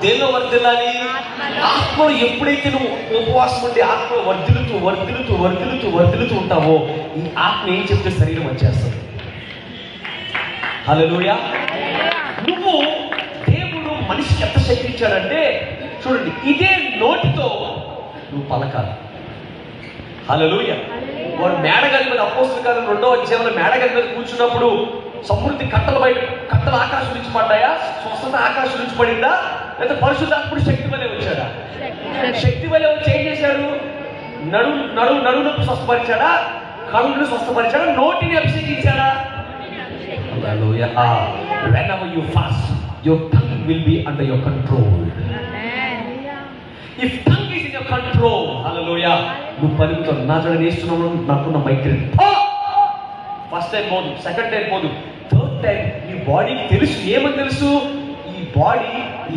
దేనిలో వర్ధిల్లాలి? ఆత్మలో. ఎప్పుడైతే నువ్వు ఉపవాసం ఉండి ఆత్మలో వర్ధిల్లుతూ వర్ధిల్లుతూ వర్ధిల్లుతూ వర్ధిల్లుతూ ఉంటావో, ఈ ఆత్మ ఏం చెప్తే శరీరం వచ్చేస్తుంది. హల్లెలూయా. నువ్వు దేవుడు మనిషికి ఎంత శక్తి ఇచ్చాడంటే చూడండి, ఇదే నోటితో నువ్వు పలకాలి. హల్లెలూయా. వాడు మేడగది మీద, అపోస్తలుల కార్యం 2వ అధ్యాయంలో మేడగది మీద కూర్చున్నప్పుడు సమృద్ధి కట్టలు ఆకాశం నుంచి పడ్డాయా? స్వస్థత ఆకాశం నుంచి పడిందా? లేదా పరిశుద్ధాత్ముడు శక్తి వలె వచ్చాడా? శక్తి వలె వచ్చి ఏం చేశాడు? నడువునొప్పి స్వస్థపరిచాడా? కళ్ళను స్వస్థపరిచాడా? నోటిని అభిషేకించాడా? Whenever you fast, your tongue will be under your control. If tongue is in your control, hallelujah, నువ్వు పలుకుతావు. నా చూడండి వేస్తున్నావు, నాకున్న మైగ్రేన్. ఫస్ట్ టైం పోదు, సెకండ్ టైం పోదు, థర్డ్ టైం నీ బాడీకి తెలుసు. ఏమని తెలుసు? ఈ బాడీ